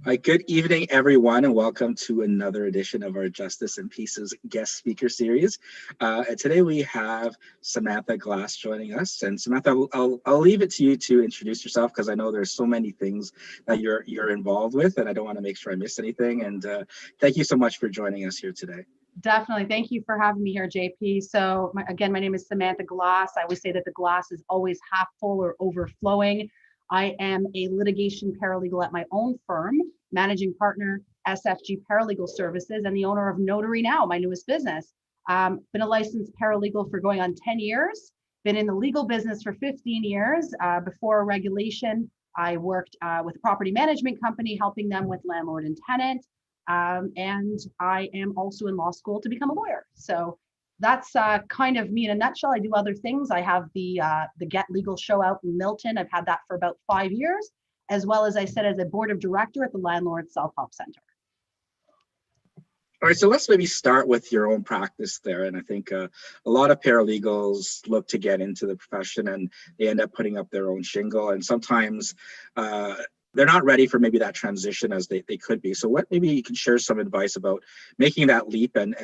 Hi, good evening, everyone, and welcome to another edition of our Justice and Pieces guest speaker series. And today we have Samantha Glass joining us. And Samantha, I'll leave it to you to introduce yourself because I know there's so many things that you're involved with, and I don't want to make sure I miss anything. And thank you so much for joining us here today. Definitely. Thank you for having me here, JP. So again, my name is Samantha Glass. I always say that the glass is always half full or overflowing. I am a litigation paralegal at my own firm, managing partner, SFG Paralegal Services, and the owner of Notary Now, my newest business. Been a licensed paralegal for going on 10 years, been in the legal business for 15 years. Before regulation, I worked with a property management company, helping them with landlord and tenant. And I am also in law school to become a lawyer. So that's kind of me in a nutshell. I do other things. I have the Get Legal show out in Milton. I've had that for about 5 years, as well as I said as a board of director at the Landlord Self-Help Center. All right, so let's maybe start with your own practice there. And I think a lot of paralegals look to get into the profession and they end up putting up their own shingle. And sometimes they're not ready for maybe that transition as they could be. So what maybe you can share some advice about making that leap and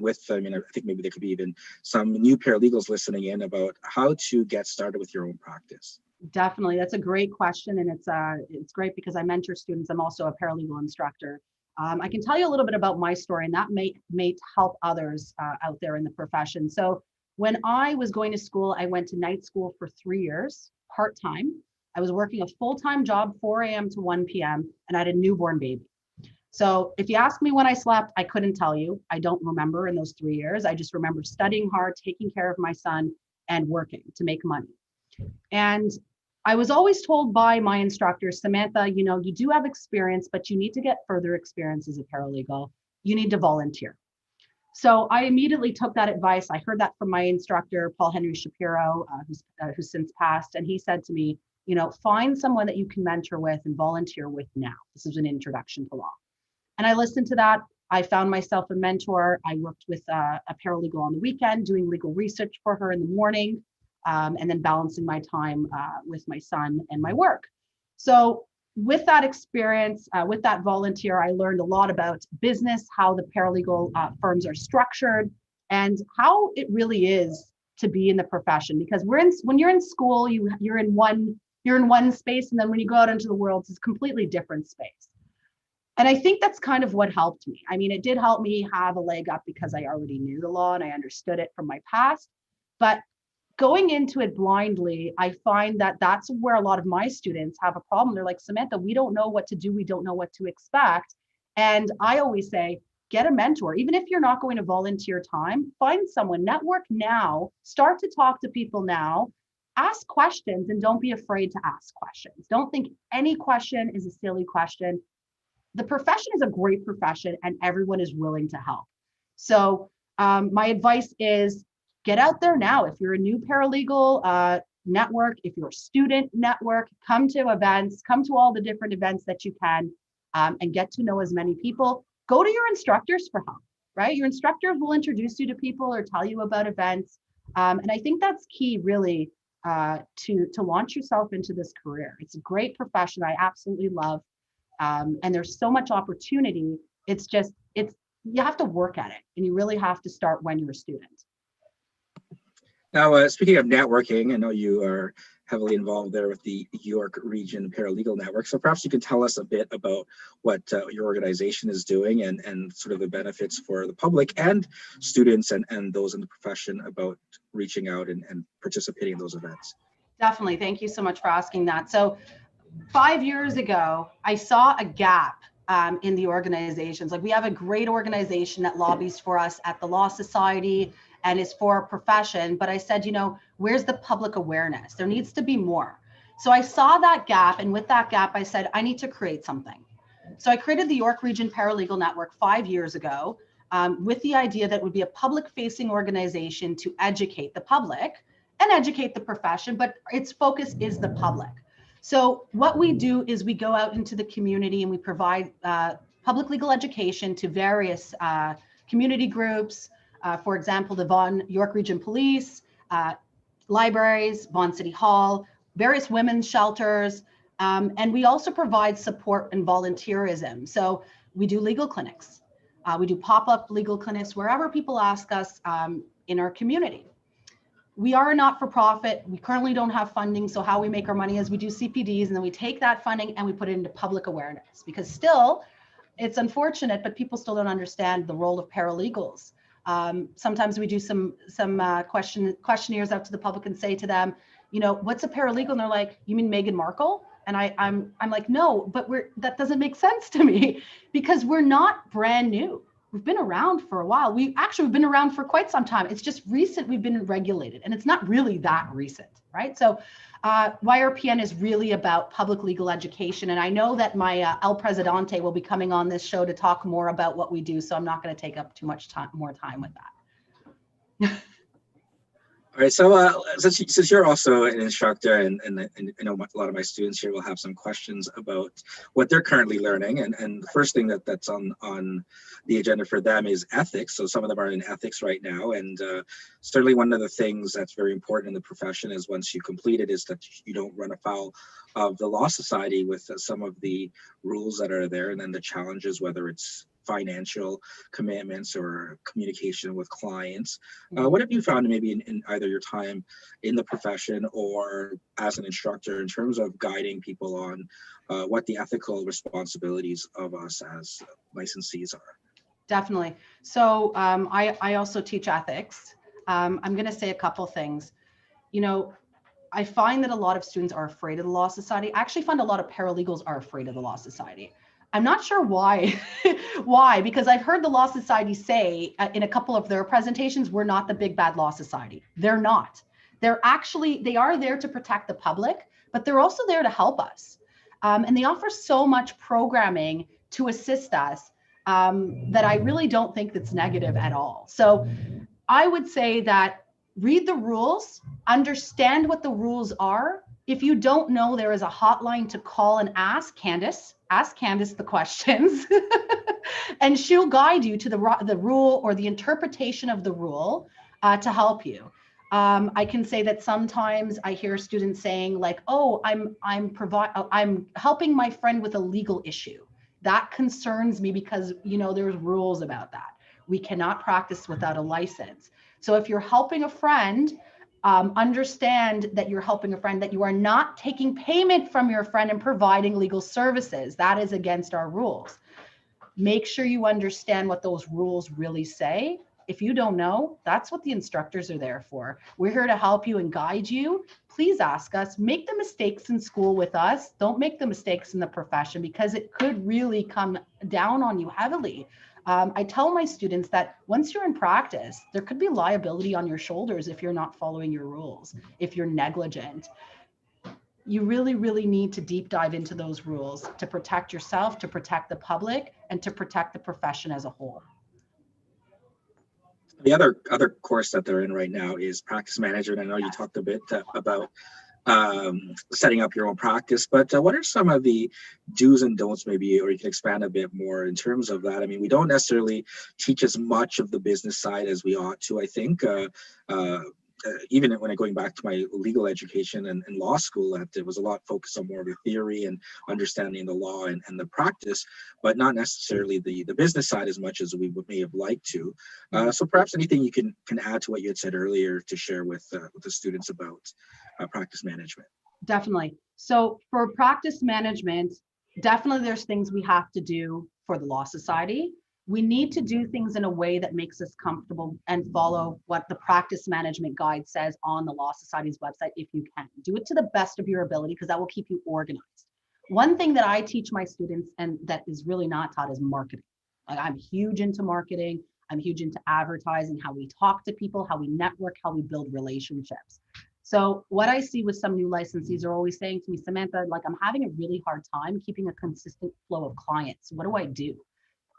with, I mean, I think maybe there could be even some new paralegals listening in about how to get started with your own practice. Definitely. That's a great question. And it's great because I mentor students. I'm also a paralegal instructor. I can tell you a little bit about my story, and that may help others out there in the profession. So when I was going to school, I went to night school for 3 years, part-time. I was working a full-time job, 4 a.m. to 1 p.m., and I had a newborn baby. So if you ask me when I slept, I couldn't tell you. I don't remember in those 3 years. I just remember studying hard, taking care of my son, and working to make money. And I was always told by my instructors, Samantha, you know, you do have experience, but you need to get further experience as a paralegal. You need to volunteer. So I immediately took that advice. I heard that from my instructor, Paul Henry Shapiro, who's since passed. And he said to me, you know, find someone that you can mentor with and volunteer with now. This is an introduction to law. And I listened to that. I found myself a mentor. I worked with a paralegal on the weekend, doing legal research for her in the morning, and then balancing my time with my son and my work. So with that experience, with that volunteer, I learned a lot about business, how the paralegal firms are structured, and how it really is to be in the profession. Because when you're in school, you're in one space, and then when you go out into the world, it's a completely different space. And I think that's kind of what helped me. I mean, it did help me have a leg up because I already knew the law and I understood it from my past. But going into it blindly, I find that that's where a lot of my students have a problem. They're like, Samantha, we don't know what to do. We don't know what to expect. And I always say, get a mentor. Even if you're not going to volunteer time, find someone, network now, start to talk to people now, ask questions, and don't be afraid to ask questions. Don't think any question is a silly question. The profession is a great profession and everyone is willing to help. So my advice is get out there now. If you're a new paralegal, network. If you're a student, network. Come to events, come to all the different events that you can, and get to know as many people. Go to your instructors for help, right? Your instructors will introduce you to people or tell you about events. And I think that's key really to launch yourself into this career. It's a great profession. I absolutely love. And there's so much opportunity. You have to work at it, and you really have to start when you're a student. Now, speaking of networking, I know you are heavily involved there with the York Region Paralegal Network. So perhaps you can tell us a bit about what your organization is doing and sort of the benefits for the public and students and those in the profession about reaching out and participating in those events. Definitely. Thank you so much for asking that. So 5 years ago, I saw a gap in the organizations. Like we have a great organization that lobbies for us at the Law Society and is for our profession. But I said, you know, where's the public awareness? There needs to be more. So I saw that gap. And with that gap, I said, I need to create something. So I created the York Region Paralegal Network 5 years ago with the idea that it would be a public-facing organization to educate the public and educate the profession, but its focus is the public. So what we do is we go out into the community and we provide public legal education to various community groups. For example, the Vaughan York Region Police, libraries, Vaughan City Hall, various women's shelters. And we also provide support and volunteerism. So we do legal clinics. We do pop-up legal clinics wherever people ask us in our community. We are a not-for-profit. We currently don't have funding. So how we make our money is we do CPDs, and then we take that funding and we put it into public awareness, because still, it's unfortunate, but people still don't understand the role of paralegals. Sometimes we do some questionnaires out to the public and say to them, you know, what's a paralegal? And they're like, you mean Meghan Markle? And I'm like, no, but that doesn't make sense to me, because we're not brand new. We've been around for a while. We've been around for quite some time. It's just recent we've been regulated, and it's not really that recent, right? So YRPN is really about public legal education. And I know that my El Presidente will be coming on this show to talk more about what we do. So I'm not going to take up too much more time with that. All right, so since you're also an instructor, and I know a lot of my students here will have some questions about what they're currently learning, and the first thing that's on the agenda for them is ethics. So some of them are in ethics right now, and certainly one of the things that's very important in the profession is once you complete it is that you don't run afoul of the law society with some of the rules that are there, and then the challenges, whether it's financial commitments or communication with clients. What have you found maybe in either your time in the profession or as an instructor in terms of guiding people on what the ethical responsibilities of us as licensees are? Definitely. So I also teach ethics. I'm going to say a couple things. You know, I find that a lot of students are afraid of the Law Society. I actually find a lot of paralegals are afraid of the Law Society. I'm not sure why, because I've heard the Law Society say in a couple of their presentations, we're not the big bad Law Society. They're not. They are there to protect the public, but they're also there to help us. And they offer so much programming to assist us that I really don't think that's negative at all. So I would say that read the rules, understand what the rules are. If you don't know, there is a hotline to call and ask Candace the questions, and she'll guide you to the rule or the interpretation of the rule to help you. I can say that sometimes I hear students saying like, oh, I'm helping my friend with a legal issue. That concerns me because, you know, there's rules about that. We cannot practice without a license. So if you're helping a friend, understand that you're helping a friend, that you are not taking payment from your friend and providing legal services. That is against our rules. Make sure you understand what those rules really say. If you don't know, that's what the instructors are there for. We're here to help you and guide you. Please ask us. Make the mistakes in school with us. Don't make the mistakes in the profession, because it could really come down on you heavily. I tell my students that once you're in practice, there could be liability on your shoulders if you're not following your rules, if you're negligent. You really, really need to deep dive into those rules to protect yourself, to protect the public, and to protect the profession as a whole. The other course that they're in right now is practice management. I know you talked a bit about setting up your own practice, but what are some of the do's and don'ts, maybe, or you can expand a bit more in terms of that? I mean, we don't necessarily teach as much of the business side as we ought to, I think. Even when I'm going back to my legal education and law school, that there was a lot focused on more of the theory and understanding the law and the practice, but not necessarily the business side as much as we may have liked to. So perhaps anything you can add to what you had said earlier to share with the students about practice management. Definitely. So for practice management, definitely there's things we have to do for the Law Society. We need to do things in a way that makes us comfortable and follow what the practice management guide says on the Law Society's website if you can. Do it to the best of your ability, because that will keep you organized. One thing that I teach my students, and that is really not taught, is marketing. Like, I'm huge into marketing. I'm huge into advertising, how we talk to people, how we network, how we build relationships. So what I see with some new licensees are always saying to me, Samantha, like, I'm having a really hard time keeping a consistent flow of clients. What do I do?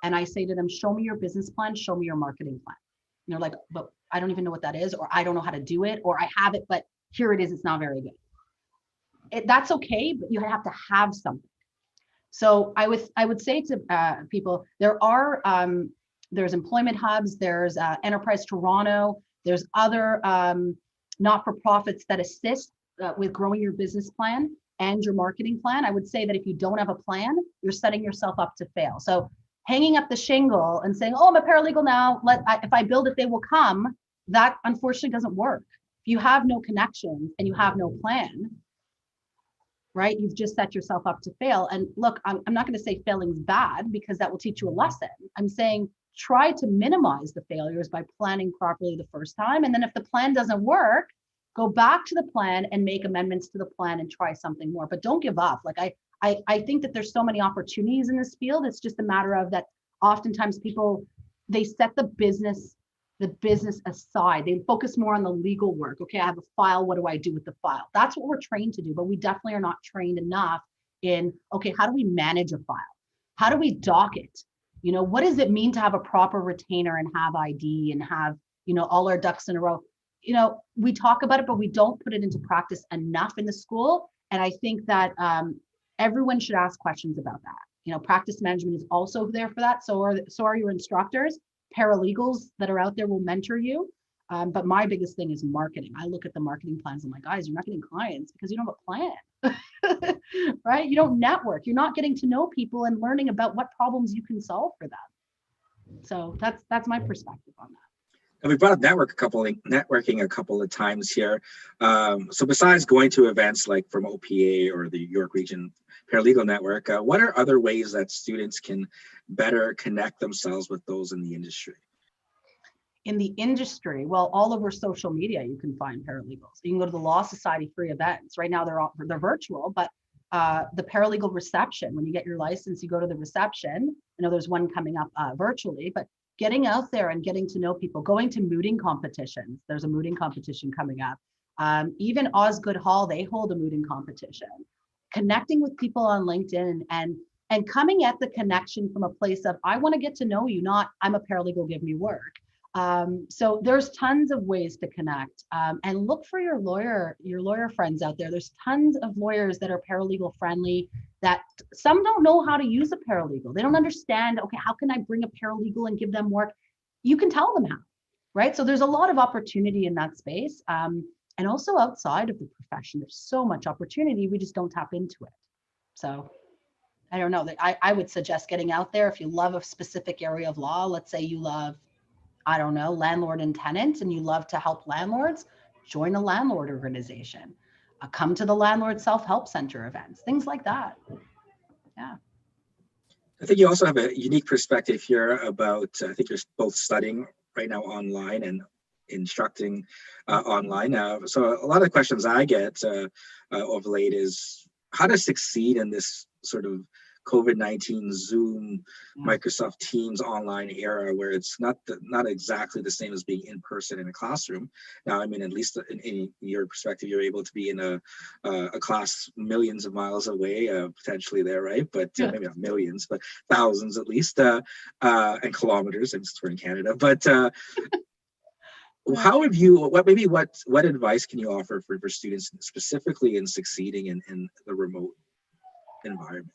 And I say to them, show me your business plan, show me your marketing plan. And they're like, but I don't even know what that is, or I don't know how to do it, or I have it, but here it is, it's not very good. That's okay, but you have to have something. So I would say to people, there's employment hubs, there's Enterprise Toronto, there's other not-for-profits that assist with growing your business plan. and your marketing plan, I would say that if you don't have a plan, you're setting yourself up to fail. So hanging up the shingle and saying, oh, I'm a paralegal now, if I build it, they will come, that unfortunately doesn't work. If you have no connections and you have no plan, right, you've just set yourself up to fail. And look, I'm not going to say failing's bad, because that will teach you a lesson. I'm saying try to minimize the failures by planning properly the first time. And then if the plan doesn't work, go back to the plan and make amendments to the plan and try something more. But don't give up. Like I think that there's so many opportunities in this field. It's just a matter of that oftentimes people, they set the business aside. They focus more on the legal work. Okay, I have a file. What do I do with the file? That's what we're trained to do, but we definitely are not trained enough in, okay, how do we manage a file? How do we dock it? You know, what does it mean to have a proper retainer and have ID and have, you know, all our ducks in a row? You know, we talk about it, but we don't put it into practice enough in the school. And I think that everyone should ask questions about that. You know, practice management is also there for that. So are your instructors. Paralegals that are out there will mentor you. But my biggest thing is marketing. I look at the marketing plans. I'm like, guys, you're not getting clients because you don't have a plan, right? You don't network. You're not getting to know people and learning about what problems you can solve for them. So that's my perspective on that. And we brought up networking a couple of times here. So besides going to events like from OPA or the York Region Paralegal Network, what are other ways that students can better connect themselves with those in the industry? In the industry, well, all over social media, you can find paralegals. You can go to the Law Society free events. Right now, they're virtual, but the paralegal reception, when you get your license, you go to the reception. I know there's one coming up virtually, but getting out there and getting to know people, going to mooting competitions. There's a mooting competition coming up. Even Osgood Hall, they hold a mooting competition. Connecting with people on LinkedIn and coming at the connection from a place of, I want to get to know you, not I'm a paralegal, give me work. So there's tons of ways to connect, and look for your lawyer friends out there. There's tons of lawyers that are paralegal friendly, that some don't know how to use a paralegal. They don't understand, okay, how can I bring a paralegal and give them work? You can tell them how, right? So there's a lot of opportunity in that space. And also outside of the profession, there's so much opportunity. We just don't tap into it. So I don't know. I would suggest getting out there. If you love a specific area of law, let's say you love, I don't know, landlord and tenant, and you love to help landlords, join a landlord organization. Come to the landlord self-help center events, things like that. Yeah. I think you also have a unique perspective here about, I think you're both studying right now online and instructing online. So a lot of the questions I get of late is how to succeed in this sort of COVID-19 Zoom, Microsoft Teams online era, where it's not exactly the same as being in person in a classroom. Now, I mean, at least in your perspective, you're able to be in a class millions of miles away, potentially there, right? But maybe not millions, but thousands at least, and kilometers, since we're in Canada. But how have you? What advice can you offer for students specifically in succeeding in the remote environment?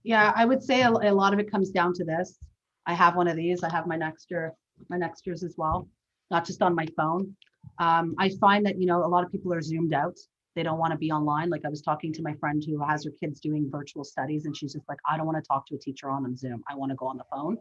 Yeah, I would say a lot of it comes down to this. I have one of these. I have my Nexters as well, not just on my phone. I find that, a lot of people are zoomed out. They don't want to be online. Like I was talking to my friend who has her kids doing virtual studies, and she's just like, I don't want to talk to a teacher on Zoom. I want to go on the phone.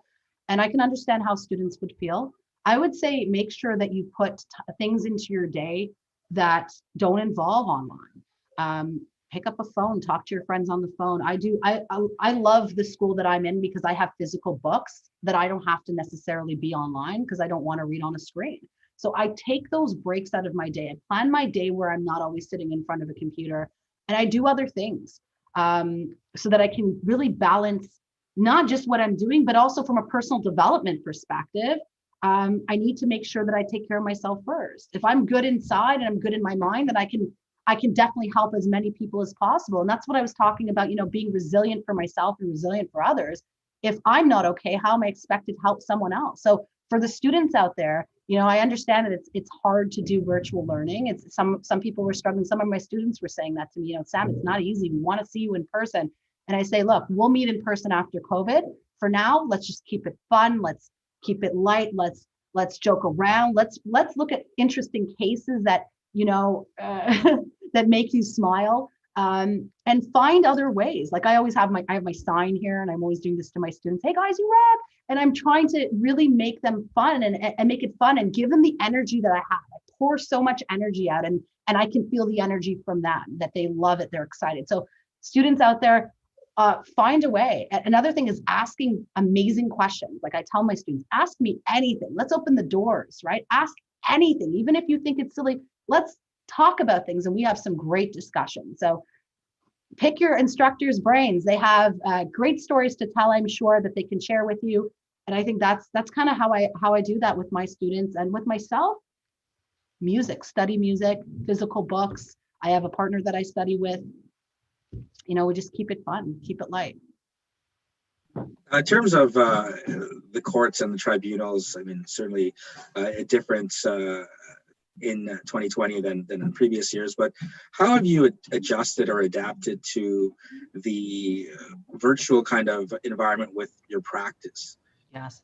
And I can understand how students would feel. I would say make sure that you put things into your day that don't involve online. Pick up a phone, talk to your friends on the phone. I love the school that I'm in because I have physical books that I don't have to necessarily be online because I don't want to read on a screen. So I take those breaks out of my day. I plan my day where I'm not always sitting in front of a computer, and I do other things so that I can really balance not just what I'm doing, but also from a personal development perspective. I need to make sure that I take care of myself first. If I'm good inside and I'm good in my mind, then I can definitely help as many people as possible. And that's what I was talking about, being resilient for myself and resilient for others. If I'm not okay, how am I expected to help someone else? So for the students out there, I understand that it's hard to do virtual learning. It's some people were struggling. Some of my students were saying that to me, Sam, it's not easy. We want to see you in person. And I say, look, we'll meet in person after COVID. For now, let's just keep it fun. Let's keep it light. Let's joke around. Let's look at interesting cases that, that make you smile. And find other ways. Like I always have I have my sign here, and I'm always doing this to my students. Hey guys, you rock. And I'm trying to really make them fun and make it fun and give them the energy that I have. I pour so much energy out, and I can feel the energy from them, that they love it, they're excited. So students out there, find a way. Another thing is asking amazing questions. Like I tell my students, ask me anything. Let's open the doors, right? Ask anything, even if you think it's silly. Let's talk about things, and we have some great discussions. So pick your instructors' brains. They have great stories to tell, I'm sure, that they can share with you. And I think that's kind of how I do that with my students and with myself. Music, study music, physical books. I have a partner that I study with. We just keep it fun, keep it light. In terms of the courts and the tribunals, I mean, certainly a difference in 2020 than in previous years, but how have you adjusted or adapted to the virtual kind of environment with your practice? Yes.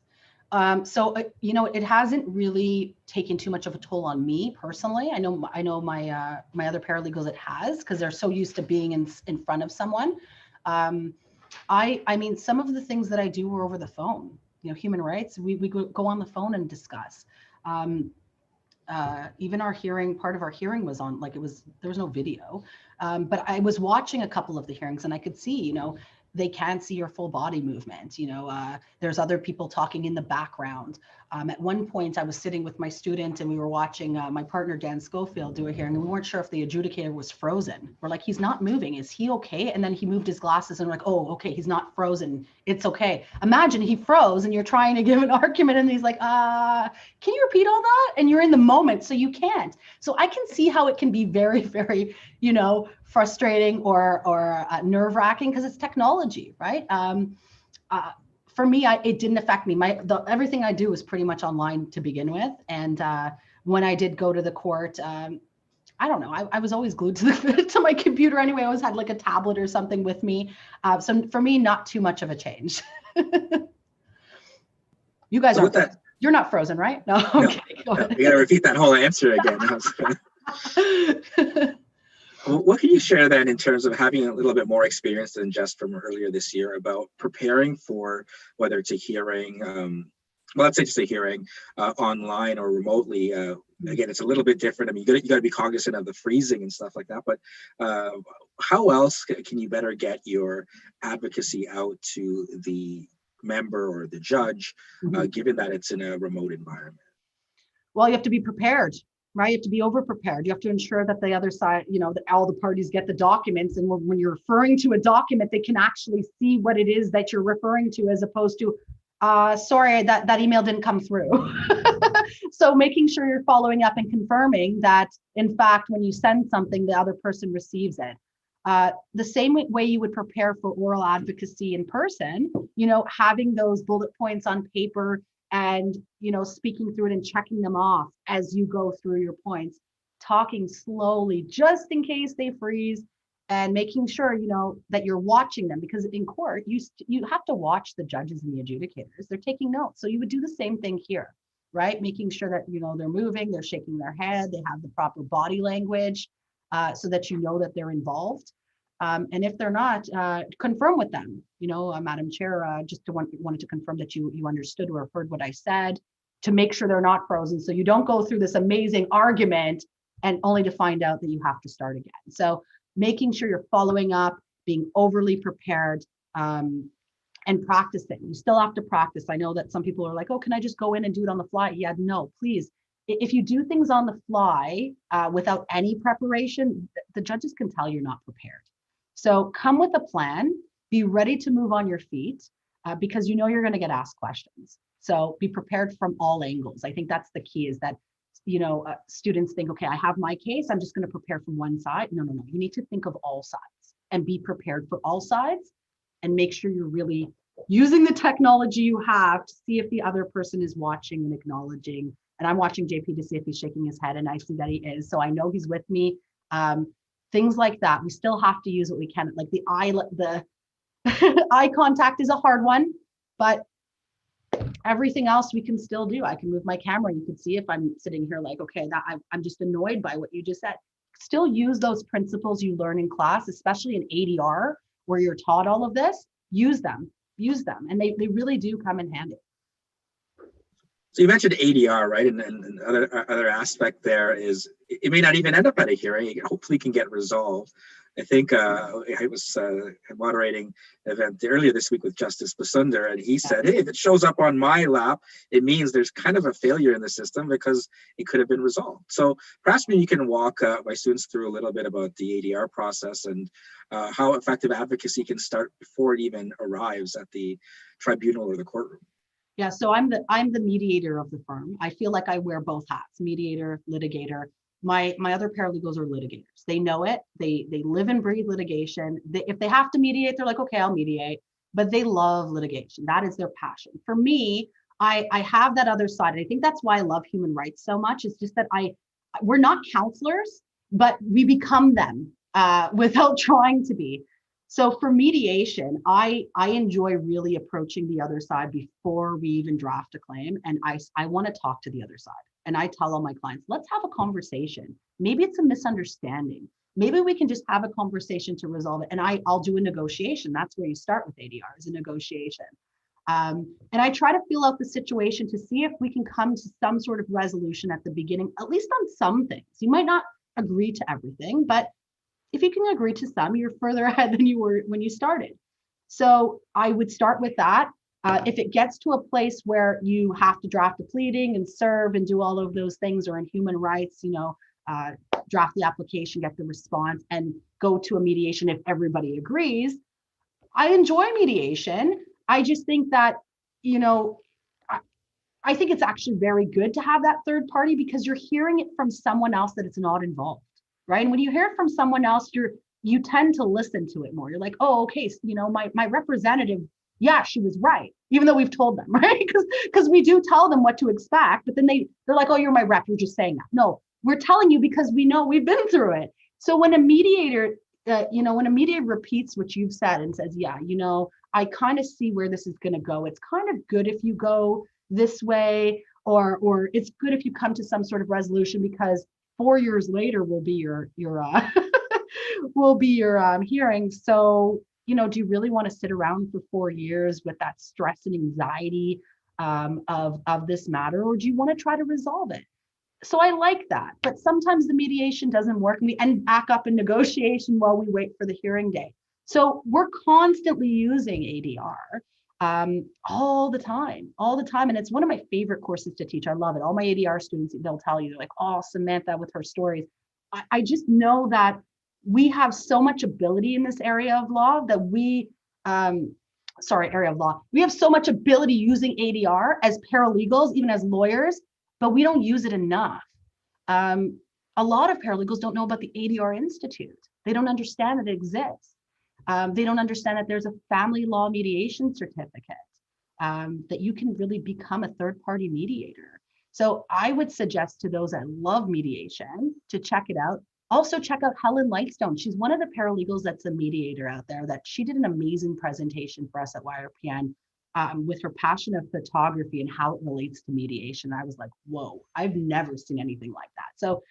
So it hasn't really taken too much of a toll on me personally. I know my my other paralegals it has, because they're so used to being in front of someone. I mean, some of the things that I do were over the phone. Human rights, we go on the phone and discuss. Even part of our hearing was on, there was no video, but I was watching a couple of the hearings, and I could see, they can't see your full body movement. There's other people talking in the background. At one point I was sitting with my student, and we were watching my partner, Dan Schofield, do a hearing, and we weren't sure if the adjudicator was frozen. We're like, he's not moving. Is he okay? And then he moved his glasses, and we're like, oh, okay, he's not frozen. It's okay. Imagine he froze, and you're trying to give an argument, and he's like, can you repeat all that? And you're in the moment, so you can't. So I can see how it can be very, very, frustrating or nerve-wracking, because it's technology, right? For me, it didn't affect me. Everything I do is pretty much online to begin with. And when I did go to the court, I don't know, I was always glued to my computer anyway. I always had like a tablet or something with me. So for me, not too much of a change. You guys aren't frozen. You're not frozen, right? No, okay. No, you gotta repeat that whole answer again. What can you share then in terms of having a little bit more experience than just from earlier this year about preparing for whether it's a hearing, let's say just a hearing online or remotely? Again, it's a little bit different. I mean, you got to be cognizant of the freezing and stuff like that. But how else can you better get your advocacy out to the member or the judge, given that it's in a remote environment? Well, you have to be prepared, right? You have to be over prepared. You have to ensure that the other side, that all the parties get the documents. And when you're referring to a document, they can actually see what it is that you're referring to, as opposed to, sorry, that email didn't come through. So making sure you're following up and confirming that, in fact, when you send something, the other person receives it. The same way you would prepare for oral advocacy in person, having those bullet points on paper and, speaking through it and checking them off as you go through your points, talking slowly, just in case they freeze, and making sure, that you're watching them, because in court, you have to watch the judges and the adjudicators. They're taking notes. So you would do the same thing here, right? Making sure that, they're moving, they're shaking their head, they have the proper body language, so that that they're involved. And if they're not, confirm with them. Madam Chair, wanted to confirm that you understood or heard what I said, to make sure they're not frozen, so you don't go through this amazing argument and only to find out that you have to start again. So making sure you're following up, being overly prepared, and practicing. You still have to practice. I know that some people are like, oh, can I just go in and do it on the fly? Yeah, no, please. If you do things on the fly without any preparation, the judges can tell you're not prepared. So come with a plan, be ready to move on your feet, because you're going to get asked questions. So be prepared from all angles. I think that's the key, is that, students think, okay, I have my case, I'm just going to prepare from one side. No. You need to think of all sides and be prepared for all sides, and make sure you're really using the technology you have to see if the other person is watching and acknowledging. And I'm watching JP to see if he's shaking his head, and I see that he is. So I know he's with me. Things like that. We still have to use what we can. Like the eye contact is a hard one, but everything else we can still do. I can move my camera. You can see if I'm sitting here like, okay, I'm just annoyed by what you just said. still use those principles you learn in class, especially in ADR, where you're taught all of this, use them, and they really do come in handy. So you mentioned ADR, right? And other aspect there is it may not even end up at a hearing. It hopefully can get resolved. I think I was moderating an event earlier this week with Justice Basunder, and he said, hey, if it shows up on my lap, it means there's kind of a failure in the system because it could have been resolved. So perhaps maybe you can walk my students through a little bit about the ADR process and how effective advocacy can start before it even arrives at the tribunal or the courtroom. Yeah, so I'm the mediator of the firm. I feel like I wear both hats, mediator, litigator. My other paralegals are litigators. They know it. They live and breathe litigation. If they have to mediate, they're like, okay, I'll mediate. But they love litigation. That is their passion. For me, I have that other side. And I think that's why I love human rights so much. It's just that we're not counselors, but we become them without trying to be. So for mediation, I enjoy really approaching the other side before we even draft a claim. And I want to talk to the other side. And I tell all my clients, let's have a conversation. Maybe it's a misunderstanding. Maybe we can just have a conversation to resolve it. And I'll do a negotiation. That's where you start with ADR, is a negotiation. And I try to feel out the situation to see if we can come to some sort of resolution at the beginning, at least on some things. You might not agree to everything, but if you can agree to some, you're further ahead than you were when you started. So I would start with that. If it gets to a place where you have to draft a pleading and serve and do all of those things, or in human rights, draft the application, get the response, and go to a mediation if everybody agrees, I enjoy mediation. I just think that, I think it's actually very good to have that third party because you're hearing it from someone else that it's not involved. Right. And when you hear it from someone else, you tend to listen to it more. You're like, oh, okay. So, my representative, yeah, she was right. Even though we've told them, right? Because we do tell them what to expect, but then they're like, oh, you're my rep. You're just saying that. No, we're telling you because we know we've been through it. So when a mediator, repeats what you've said and says, yeah, I kind of see where this is going to go. It's kind of good if you go this way, or it's good if you come to some sort of resolution because 4 years later will be your hearing. So, do you really want to sit around for 4 years with that stress and anxiety of this matter, or do you want to try to resolve it? So I like that, but sometimes the mediation doesn't work and we end back up in negotiation while we wait for the hearing day. So we're constantly using ADR all the time. And it's one of my favorite courses to teach. I love it. All my ADR students, they'll tell you, they're like, oh, Samantha with her stories. I just know that we have so much ability in this area of law that we have so much ability using ADR as paralegals, even as lawyers, but we don't use it enough. A lot of paralegals don't know about the ADR Institute. They don't understand that it exists. They don't understand that there's a family law mediation certificate, that you can really become a third-party mediator. So I would suggest to those that love mediation to check it out. Also check out Helen Lightstone. She's one of the paralegals that's a mediator out there that she did an amazing presentation for us at YRPN with her passion of photography and how it relates to mediation. I was like, whoa, I've never seen anything like that. So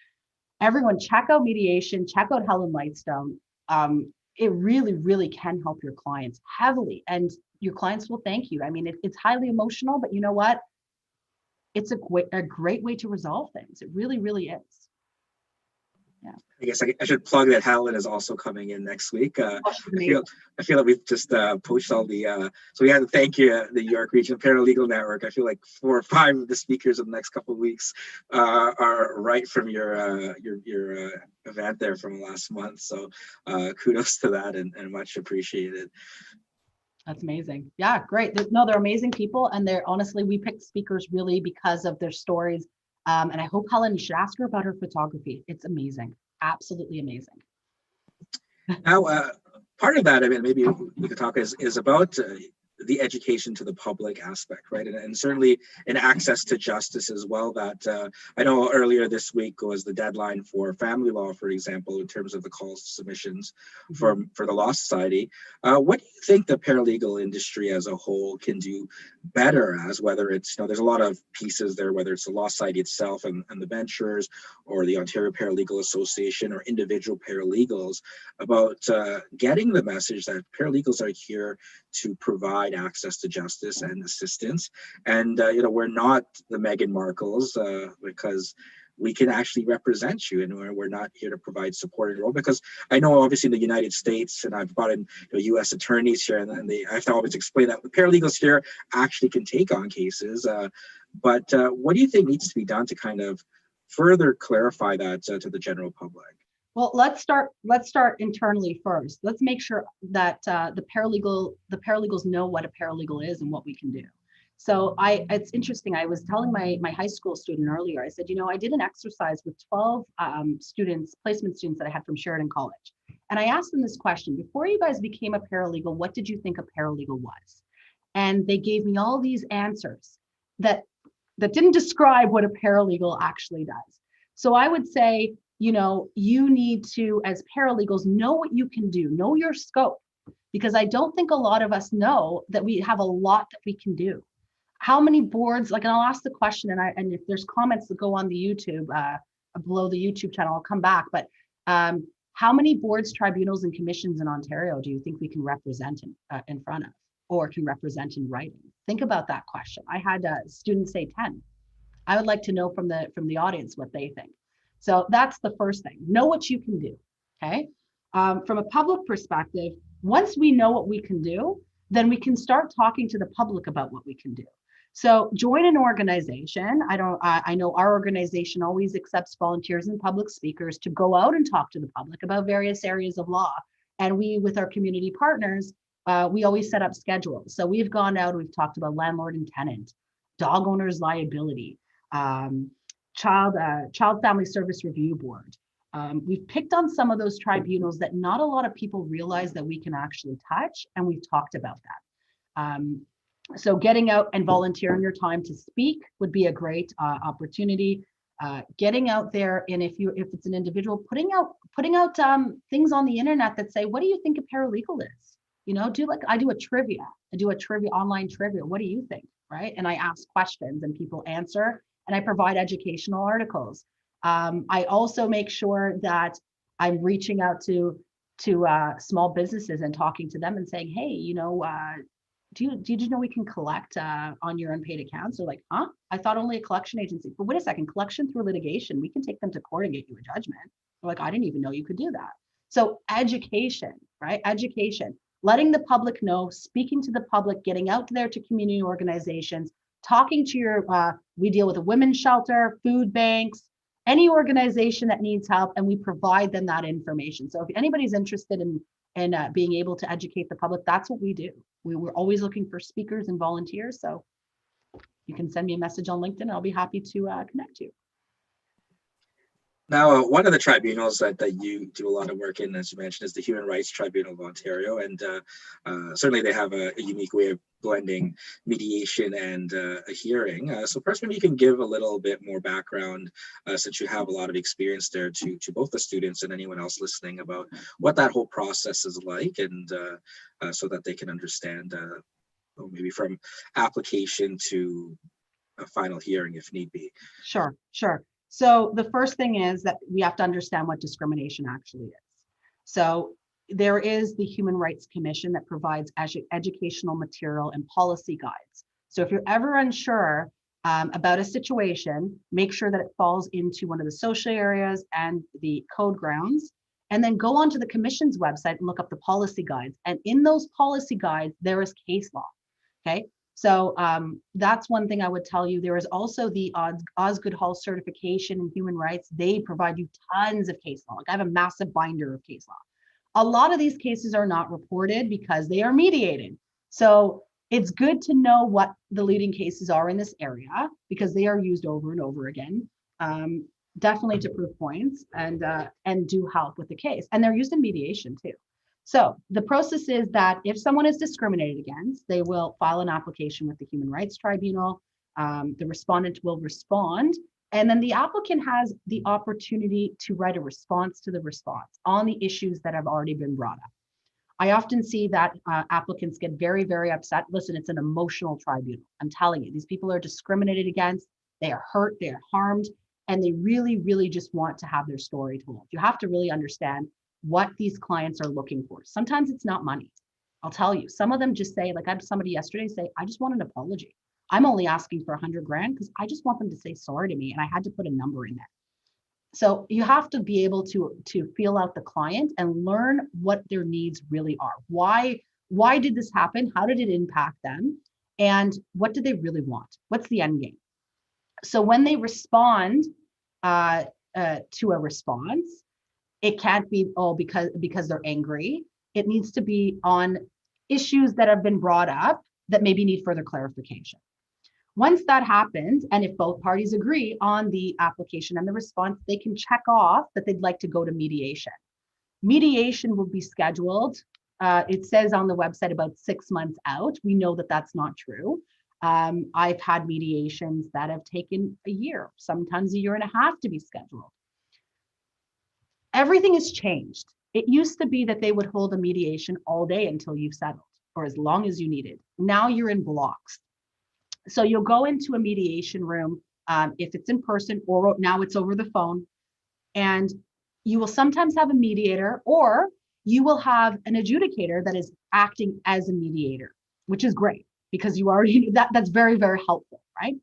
everyone check out mediation, check out Helen Lightstone. It really, really can help your clients heavily, and your clients will thank you. I mean, it's highly emotional, but you know what? It's a great way to resolve things. It really, really is. Yeah. I guess I should plug that Helen is also coming in next week. I feel that we've just poached all the. So we have to thank you, the York Region Paralegal Network. I feel like 4 or 5 of the speakers in the next couple of weeks are right from your event there from last month. So kudos to that and much appreciated. That's amazing. Yeah, great. They're amazing people, and they're honestly, we picked speakers really because of their stories. And I hope, Helen, you should ask her about her photography. It's amazing. Absolutely amazing. Now, part of that, I mean, maybe we could talk is about the education to the public aspect, right? And certainly in access to justice as well. That I know earlier this week was the deadline for family law, for example, in terms of the calls to submissions for the Law Society. What do you think the paralegal industry as a whole can do better as, whether it's, there's a lot of pieces there, whether it's the Law Society itself and the benchers, or the Ontario Paralegal Association, or individual paralegals, about getting the message that paralegals are here to provide access to justice and assistance. And, we're not the Meghan Markles, because we can actually represent you, and we're not here to provide support and role. Because I know obviously in the United States, and I've brought in U.S. attorneys here, and I have to always explain that the paralegals here actually can take on cases. But what do you think needs to be done to kind of further clarify that to the general public? Well, let's start internally first. Let's make sure that the paralegals know what a paralegal is and what we can do. So it's interesting. I was telling my high school student earlier, I said, I did an exercise with 12 placement students that I had from Sheridan College. And I asked them this question: before you guys became a paralegal, what did you think a paralegal was? And they gave me all these answers that didn't describe what a paralegal actually does. So I would say, you need to, as paralegals, know what you can do, know your scope, because I don't think a lot of us know that we have a lot that we can do. How many boards, and I'll ask the question, and if there's comments that go on the YouTube, below the YouTube channel, I'll come back, but how many boards, tribunals, and commissions in Ontario do you think we can represent in front of, or can represent in writing? Think about that question. I had students say 10. I would like to know from the audience what they think. So that's the first thing. Know what you can do, okay? From a public perspective, once we know what we can do, then we can start talking to the public about what we can do. So join an organization. I know our organization always accepts volunteers and public speakers to go out and talk to the public about various areas of law. And we, with our community partners, we always set up schedules. So we've gone out, we've talked about landlord and tenant, dog owners liability, Child Family Service Review Board. We've picked on some of those tribunals that not a lot of people realize that we can actually touch, and we've talked about that. So getting out and volunteering your time to speak would be a great opportunity. Getting out there, and if it's an individual, putting out things on the internet that say, what do you think a paralegal is? I do a trivia. Online trivia. What do you think? Right? And I ask questions and people answer, and I provide educational articles. I also make sure that I'm reaching out to small businesses and talking to them and saying, hey, did you know we can collect on your unpaid accounts? They're like, huh? I thought only a collection agency. But wait a second, collection through litigation, we can take them to court and get you a judgment. They're like, I didn't even know you could do that. So education, right? Education, letting the public know, speaking to the public, getting out there to community organizations, talking to we deal with a women's shelter, food banks, any organization that needs help, and we provide them that information. So if anybody's interested in being able to educate the public, that's what we do. We're always looking for speakers and volunteers. So you can send me a message on LinkedIn and I'll be happy to connect you. Now, one of the tribunals that you do a lot of work in, as you mentioned, is the Human Rights Tribunal of Ontario. And certainly they have a unique way of blending mediation and a hearing. So first, maybe you can give a little bit more background, since you have a lot of experience there, to both the students and anyone else listening, about what that whole process is like, and so that they can understand, maybe from application to a final hearing if need be. Sure. So the first thing is that we have to understand what discrimination actually is. So there is the Human Rights Commission that provides educational material and policy guides. So if you're ever unsure about a situation, make sure that it falls into one of the social areas and the code grounds, and then go onto the Commission's website and look up the policy guides. And in those policy guides, there is case law, okay? So that's one thing I would tell you. There is also the Osgood Hall certification in human rights. They provide you tons of case law. Like I have a massive binder of case law. A lot of these cases are not reported because they are mediated. So it's good to know what the leading cases are in this area, because they are used over and over again, definitely to prove points and do help with the case. And they're used in mediation too. So the process is that if someone is discriminated against, they will file an application with the Human Rights Tribunal. The respondent will respond, and then the applicant has the opportunity to write a response to the response on the issues that have already been brought up. I often see that applicants get very, very upset. Listen, it's an emotional tribunal. I'm telling you, these people are discriminated against, they are hurt, they are harmed, and they really, really just want to have their story told. You have to really understand what these clients are looking for. Sometimes it's not money. I'll tell you, some of them just say, like I had somebody yesterday say, I just want an apology. I'm only asking for 100 grand because I just want them to say sorry to me, and I had to put a number in there. So you have to be able to feel out the client and learn what their needs really are. Why did this happen? How did it impact them? And what do they really want? What's the end game? So when they respond to a response, it can't be, oh, because they're angry. It needs to be on issues that have been brought up that maybe need further clarification. Once that happens, and if both parties agree on the application and the response, they can check off that they'd like to go to mediation. Mediation will be scheduled. It says on the website about 6 months out. We know that that's not true. I've had mediations that have taken a year, sometimes a year and a half to be scheduled. Everything has changed. It used to be that they would hold a mediation all day until you've settled, or as long as you needed. Now you're in blocks. So you'll go into a mediation room, if it's in person, or now it's over the phone, and you will sometimes have a mediator, or you will have an adjudicator that is acting as a mediator, which is great because you already, that's very, very helpful, right?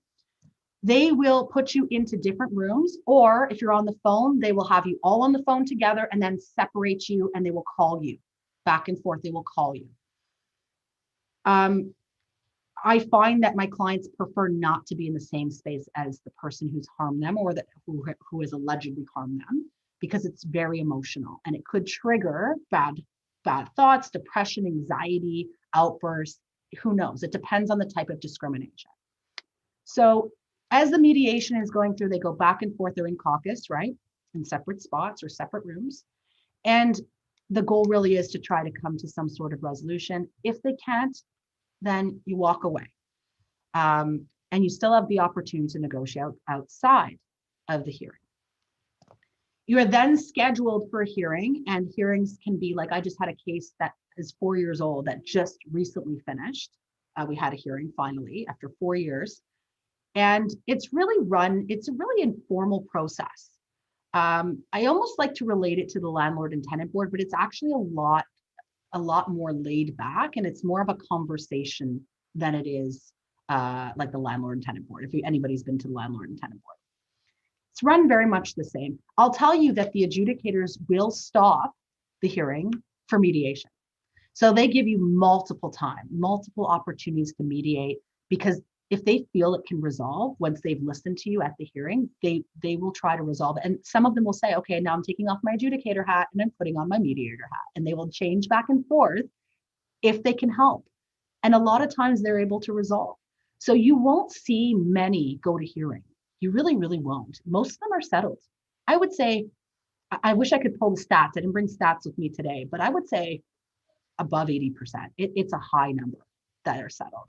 They will put you into different rooms, or if you're on the phone, they will have you all on the phone together and then separate you, and they will call you back and forth. They will call you. I find that my clients prefer not to be in the same space as the person who's harmed them, or that who has allegedly harmed them, because it's very emotional and it could trigger bad thoughts, depression, anxiety, outbursts. Who knows? It depends on the type of discrimination. So as the mediation is going through, they go back and forth. They're in caucus, right? In separate spots or separate rooms. And the goal really is to try to come to some sort of resolution. If they can't, then you walk away. And you still have the opportunity to negotiate outside of the hearing. You are then scheduled for a hearing, and hearings can be like, I just had a case that is 4 years old that just recently finished. We had a hearing finally after 4 years. And it's a really informal process. I almost like to relate it to the landlord and tenant board, but it's actually a lot more laid back, and it's more of a conversation than it is like the landlord and tenant board. If anybody's been to the landlord and tenant board, it's run very much the same. I'll tell you that the adjudicators will stop the hearing for mediation. So they give you multiple opportunities to mediate, because if they feel it can resolve once they've listened to you at the hearing, they will try to resolve it. And some of them will say, okay, now I'm taking off my adjudicator hat and I'm putting on my mediator hat, and they will change back and forth if they can help. And a lot of times they're able to resolve. So you won't see many go to hearing. You really, really won't. Most of them are settled. I would say, I wish I could pull the stats. I didn't bring stats with me today, but I would say above 80%. It's a high number that are settled.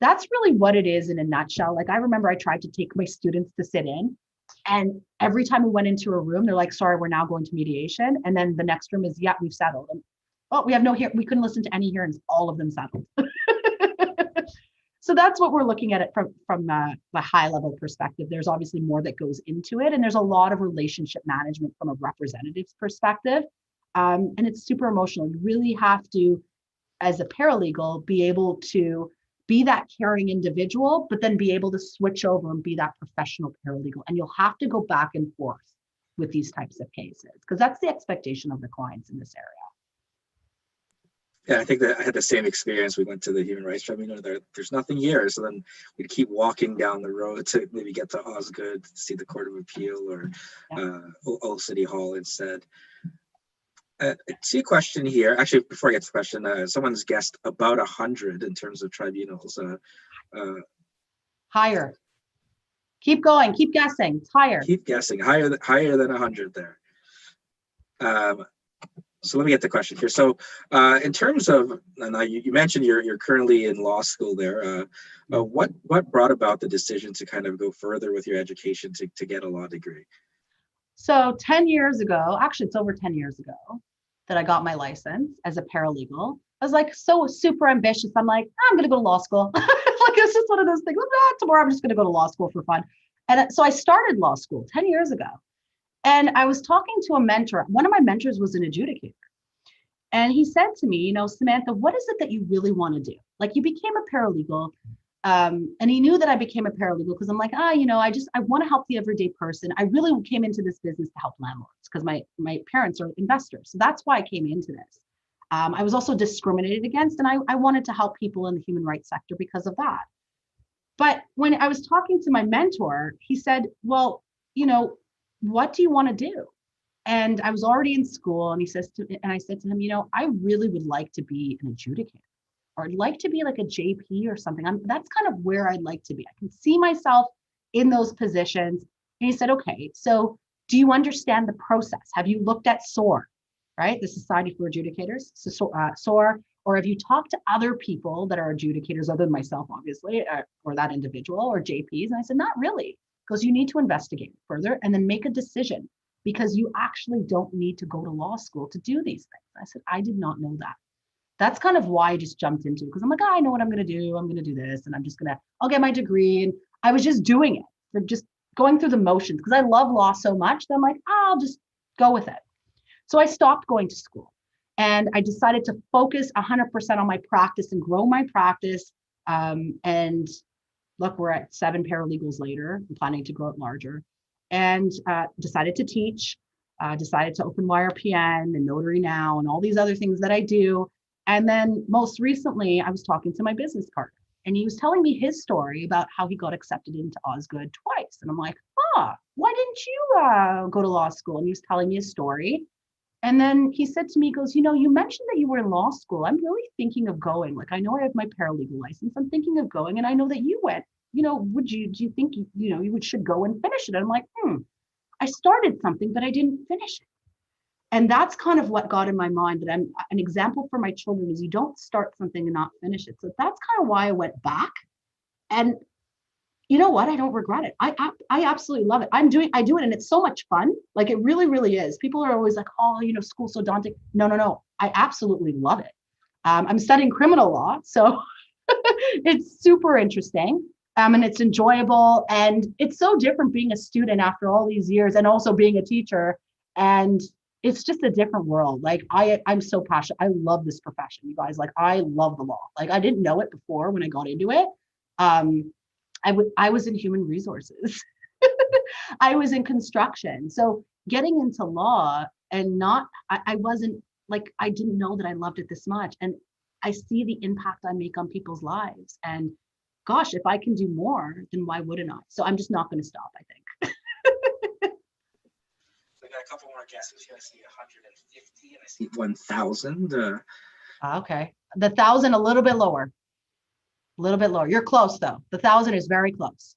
That's really what it is in a nutshell. Like, I remember I tried to take my students to sit in, and every time we went into a room, they're like, sorry, we're now going to mediation. And then the next room is, yeah, we've settled. And, well, we have no we couldn't listen to any hearings, all of them settled. So that's what we're looking at it from a high level perspective. There's obviously more that goes into it. And there's a lot of relationship management from a representative's perspective. And it's super emotional. You really have to, as a paralegal, be able to be that caring individual, but then be able to switch over and be that professional paralegal. And you'll have to go back and forth with these types of cases, because that's the expectation of the clients in this area. Yeah, I think that I had the same experience. We went to the Human Rights Tribunal. There's nothing here. So then we'd keep walking down the road to maybe get to Osgood, to see the Court of Appeal, or Old City Hall instead. I see a question here. Actually, before I get to the question, someone's guessed about 100 in terms of tribunals. Higher. Keep going. Keep guessing. It's higher. Keep guessing. Higher than 100 there. So let me get the question here. So in terms of, you mentioned you're currently in law school there. What brought about the decision to kind of go further with your education to get a law degree? So 10 years ago, actually it's over 10 years ago that I got my license as a paralegal. I was like so super ambitious. I'm like, I'm going to go to law school. Like it's just one of those things. Tomorrow I'm just going to go to law school for fun. And so I started law school 10 years ago. And I was talking to a mentor. One of my mentors was an adjudicator. And he said to me, Samantha, what is it that you really want to do? Like you became a paralegal. And he knew that I became a paralegal because I'm like, I want to help the everyday person. I really came into this business to help landlords because my parents are investors. So that's why I came into this. I was also discriminated against, and I wanted to help people in the human rights sector because of that. But when I was talking to my mentor, he said, well, what do you want to do? And I was already in school, and I said to him, I really would like to be an adjudicator, or I'd like to be like a JP or something. That's kind of where I'd like to be. I can see myself in those positions. And he said, okay, so do you understand the process? Have you looked at SOAR, right? The Society for Adjudicators, SOAR, or have you talked to other people that are adjudicators other than myself, obviously, or that individual or JPs? And I said, not really, because you need to investigate further and then make a decision, because you actually don't need to go to law school to do these things. I said, I did not know that. That's kind of why I just jumped into it, because I'm like, I know what I'm going to do. I'm going to do this, and I'll get my degree. And I was just doing it, for just going through the motions, because I love law so much that I'm like, I'll just go with it. So I stopped going to school, and I decided to focus 100% on my practice and grow my practice. And look, we're at 7 paralegals later. I'm planning to grow it larger, and decided to teach, decided to open YRPN and Notary Now and all these other things that I do. And then most recently, I was talking to my business partner, and he was telling me his story about how he got accepted into Osgood twice. And I'm like, why didn't you go to law school? And he was telling me his story. And then he said to me, he goes, you mentioned that you were in law school. I'm really thinking of going. Like, I know I have my paralegal license. I'm thinking of going. And I know that you went. Do you think, you should go and finish it? And I'm like, I started something, but I didn't finish it. And that's kind of what got in my mind, that I'm an example for my children is you don't start something and not finish it. So that's kind of why I went back. And you know what? I don't regret it. I absolutely love it. I do it, and it's so much fun. Like it really, really is. People are always like, school's so daunting. No. I absolutely love it. I'm studying criminal law, so it's super interesting. And it's enjoyable, and it's so different being a student after all these years and also being a teacher. And it's just a different world. Like I'm so passionate. I love this profession, you guys. Like I love the law. Like I didn't know it before when I got into it. I was in human resources. I was in construction. So getting into law and I wasn't like, I didn't know that I loved it this much. And I see the impact I make on people's lives. And gosh, if I can do more, then why wouldn't I? So I'm just not going to stop, I think. I got a couple more guesses here. I see 150 and I see 1,000. Okay. The 1,000, a little bit lower. A little bit lower. You're close though. The 1,000 is very close.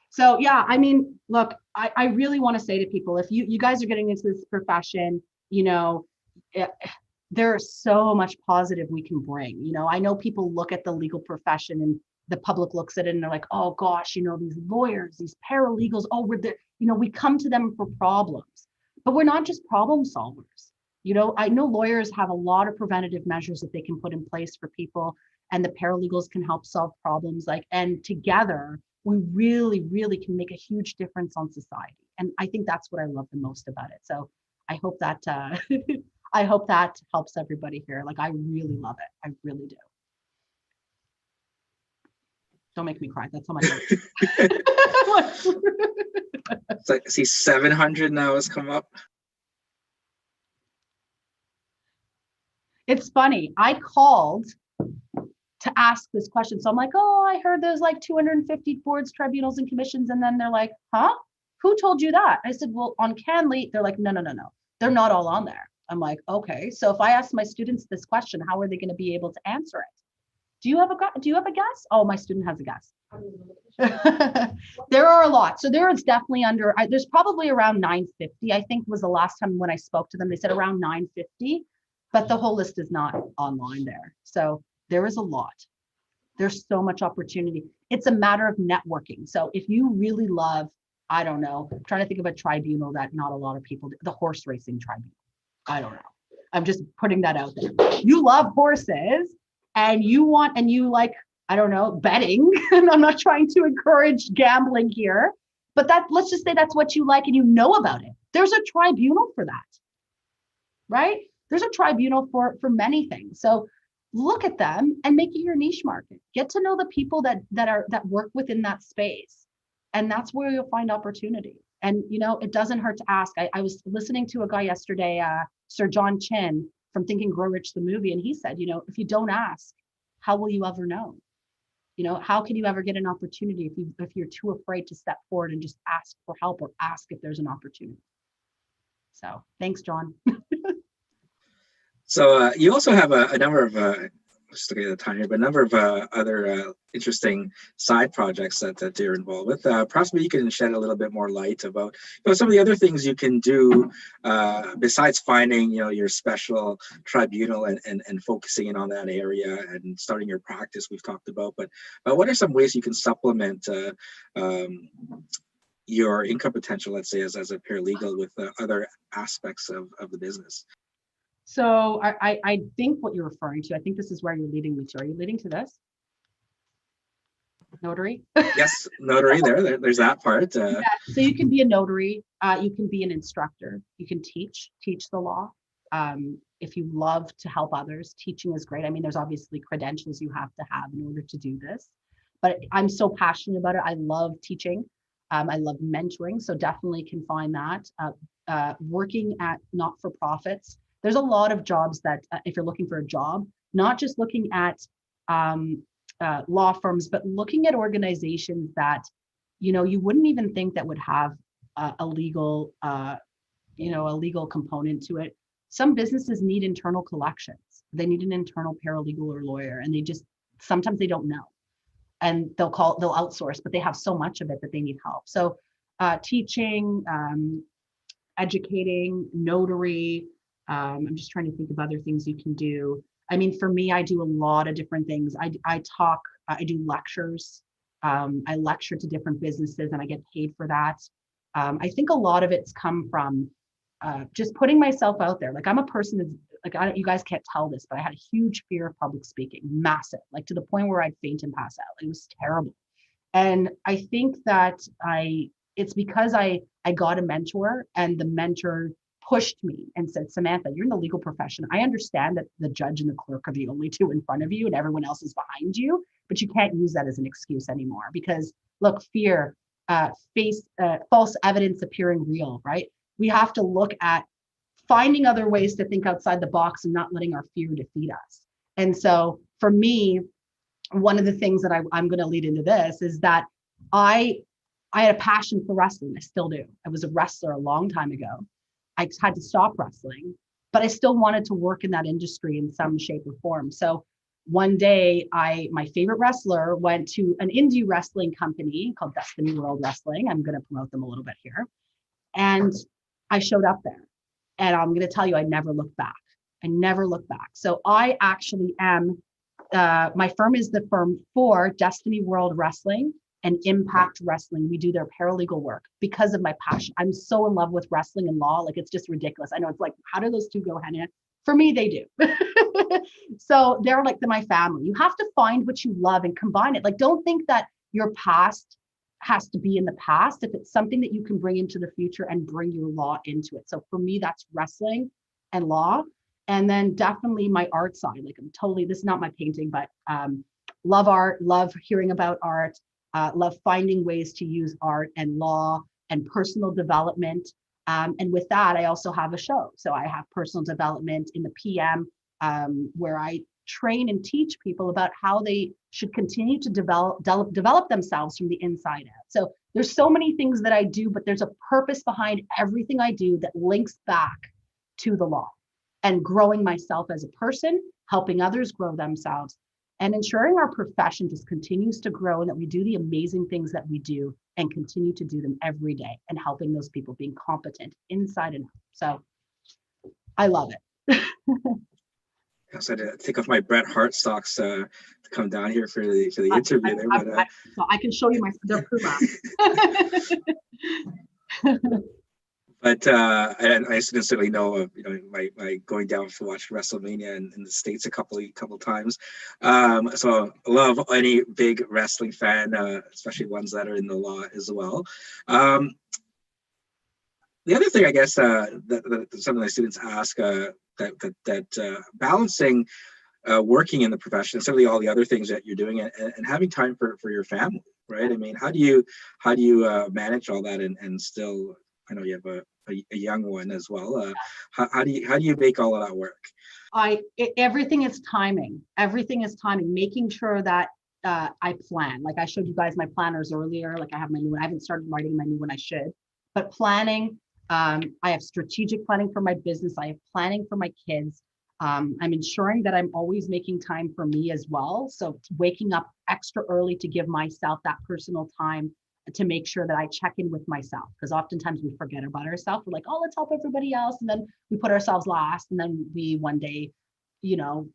So yeah, I mean, look, I really want to say to people, if you guys are getting into this profession, there's so much positive we can bring. I know people look at the legal profession and the public looks at it and they're like, oh gosh, these lawyers, these paralegals, we're there, we come to them for problems, but we're not just problem solvers. I know lawyers have a lot of preventative measures that they can put in place for people, and the paralegals can help solve problems, and together we really, really can make a huge difference on society. And I think that's what I love the most about it. So I hope that I hope that helps everybody here. Like I really love it. I really do. Don't make me cry. That's how much. So I see 700 now has come up. It's funny. I called to ask this question. So I'm like, I heard there's like 250 boards, tribunals, and commissions. And then they're like, huh? Who told you that? I said, well, on CanLEAT, they're like, no. They're not all on there. I'm like, okay. So if I ask my students this question, how are they going to be able to answer it? Do you have a guess? Oh, my student has a guess. There are a lot. So there is definitely there's probably around 950, I think was the last time when I spoke to them. They said around 950, but the whole list is not online there. So there is a lot. There's so much opportunity. It's a matter of networking. So if you really love, I don't know, I'm trying to think of a tribunal that not a lot of people do, the horse racing tribunal. I don't know. I'm just putting that out there. You love horses and you like, I don't know, betting. And I'm not trying to encourage gambling here, but let's just say that's what you like and you know about it. There's a tribunal for that, right? There's a tribunal for many things. So look at them and make it your niche market. Get to know the people that work within that space. And that's where you'll find opportunity. And, it doesn't hurt to ask. I was listening to a guy yesterday, Sir John Chin from Think and Grow Rich, the movie. And he said, if you don't ask, how will you ever know? How can you ever get an opportunity if you're too afraid to step forward and just ask for help or ask if there's an opportunity? So thanks, John. So you also have a number of, just looking at the time here, but a number of other interesting side projects that you're involved with. Perhaps maybe you can shed a little bit more light about some of the other things you can do besides finding your special tribunal and focusing in on that area and starting your practice we've talked about. But what are some ways you can supplement your income potential, let's say, as a paralegal with other aspects of the business? So I think what you're referring to, I think this is where you're leading me to. Are you leading to this? Notary? Yes, notary, there's that part. Yeah. So you can be a notary, you can be an instructor, you can teach the law. If you love to help others, teaching is great. I mean, there's obviously credentials you have to have in order to do this, but I'm so passionate about it. I love teaching. I love mentoring, so definitely can find that. Working at not-for-profits. There's a lot of jobs that if you're looking for a job, not just looking at law firms, but looking at organizations that, you wouldn't even think that would have a legal component to it. Some businesses need internal collections. They need an internal paralegal or lawyer, and sometimes they don't know. And they'll outsource, but they have so much of it that they need help. So teaching, educating, notary, I'm just trying to think of other things you can do. I mean, for me, I do a lot of different things. I talk, I do lectures. I lecture to different businesses and I get paid for that. I think a lot of it's come from just putting myself out there. Like I'm a person that's you guys can't tell this, but I had a huge fear of public speaking, massive, like to the point where I'd faint and pass out. It was terrible. And I think that it's because I got a mentor and the mentor pushed me and said, Samantha, you're in the legal profession. I understand that the judge and the clerk are the only two in front of you and everyone else is behind you, but you can't use that as an excuse anymore because look, fear, false evidence appearing real, right? We have to look at finding other ways to think outside the box and not letting our fear defeat us. And so for me, one of the things that I'm going to lead into this is that I had a passion for wrestling. I still do. I was a wrestler a long time ago. I had to stop wrestling, but I still wanted to work in that industry in some shape or form. So one day, my favorite wrestler went to an indie wrestling company called Destiny World Wrestling. I'm going to promote them a little bit here. And I showed up there. And I'm going to tell you, I never looked back. I never looked back. So I actually am, my firm is the firm for Destiny World Wrestling and Impact Wrestling. We do their paralegal work because of my passion. I'm so in love with wrestling and law. Like it's just ridiculous. I know it's like, how do those two go hand in hand? For me, they do. So they're like my family. You have to find what you love and combine it. Like, don't think that your past has to be in the past if it's something that you can bring into the future and bring your law into it. So for me, that's wrestling and law. And then definitely my art side. Like this is not my painting, but love art, love hearing about art. Love finding ways to use art and law and personal development. And with that, I also have a show. So I have personal development in the PM where I train and teach people about how they should continue to develop themselves from the inside out. So there's so many things that I do, but there's a purpose behind everything I do that links back to the law and growing myself as a person, helping others grow themselves. and ensuring our profession just continues to grow and that we do the amazing things that we do and continue to do them every day and helping those people being competent inside and out. So I love it. I also had to take off my Bret Hart socks to come down here for the interview there. But so I can show you their Puma. But and I certainly know of my going down to watch WrestleMania in the States a couple times. So I love any big wrestling fan, especially ones that are in the law as well. The other thing, I guess, that some of my students ask that balancing working in the profession, certainly all the other things that you're doing, and having time for your family, right? I mean, how do you manage all that and still? I know you have a young one as well. How do you make all of that work? Everything is timing. Everything is timing. Making sure that I plan. Like I showed you guys my planners earlier. Like I have my new one. I haven't started writing my new one. I should. But planning. I have strategic planning for my business. I have planning for my kids. I'm ensuring that I'm always making time for me as well. So waking up extra early to give myself that personal time to make sure that I check in with myself, because oftentimes we forget about ourselves. We're like, oh, let's help everybody else. And then we put ourselves last. And then we one day,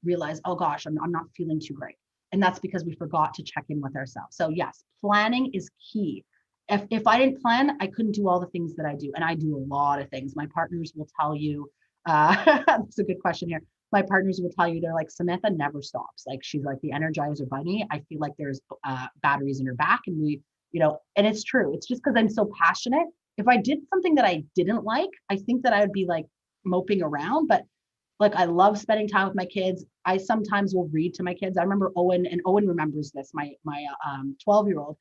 realize, oh gosh, I'm not feeling too great. And that's because we forgot to check in with ourselves. So yes, planning is key. If I didn't plan, I couldn't do all the things that I do. And I do a lot of things. My partners will tell you, that's a good question here. My partners will tell you, they're like, Samantha never stops. Like she's like the Energizer Bunny. I feel like there's batteries in her back, and and it's true. It's just because I'm so passionate. If I did something that I didn't like, I think that I would be like moping around. But like I love spending time with my kids. I sometimes will read to my kids. I remember Owen, and Owen remembers this. My 12-year-old.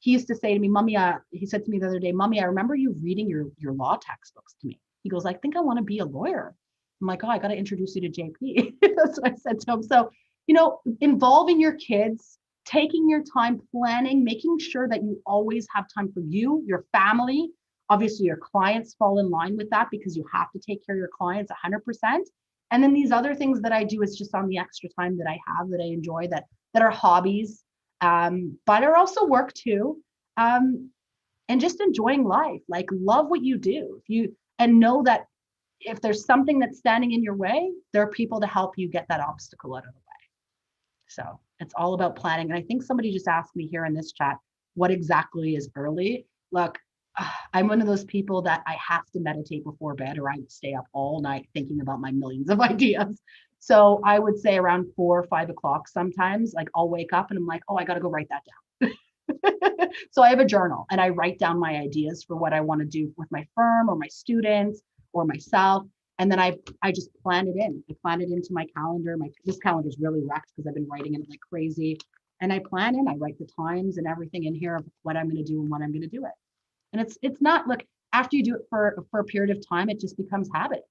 He used to say to me, Mommy, he said to me the other day, Mommy, I remember you reading your law textbooks to me. He goes, I think I want to be a lawyer. I'm like, oh, I got to introduce you to JP. That's what I said to him. So, involving your kids, taking your time, planning, making sure that you always have time for you, your family. Obviously, your clients fall in line with that because you have to take care of your clients 100%. And then these other things that I do is just on the extra time that I have that I enjoy, that are hobbies, but are also work too. And just enjoying life, like love what you do. And know that if there's something that's standing in your way, there are people to help you get that obstacle out of the way. So it's all about planning. And I think somebody just asked me here in this chat, what exactly is early? Look, I'm one of those people that I have to meditate before bed, or I stay up all night thinking about my millions of ideas. So I would say around 4 or 5 o'clock sometimes, like I'll wake up and I'm like, oh, I got to go write that down. So I have a journal and I write down my ideas for what I want to do with my firm or my students or myself. And then I just plan it in. I plan it into my calendar. This calendar is really wrecked because I've been writing it like crazy. And I plan in, I write the times and everything in here of what I'm going to do and when I'm going to do it. And it's not, look, after you do it for a period of time, it just becomes habit,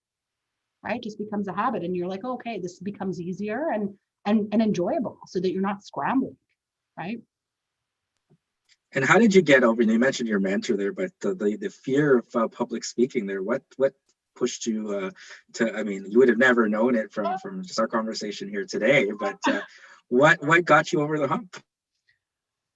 right? It just becomes a habit. And you're like, oh, okay, this becomes easier and enjoyable so that you're not scrambling, right? And how did you get over? You mentioned your mentor there, but the fear of public speaking there. What pushed you to? I mean, you would have never known it from just our conversation here today. But what got you over the hump?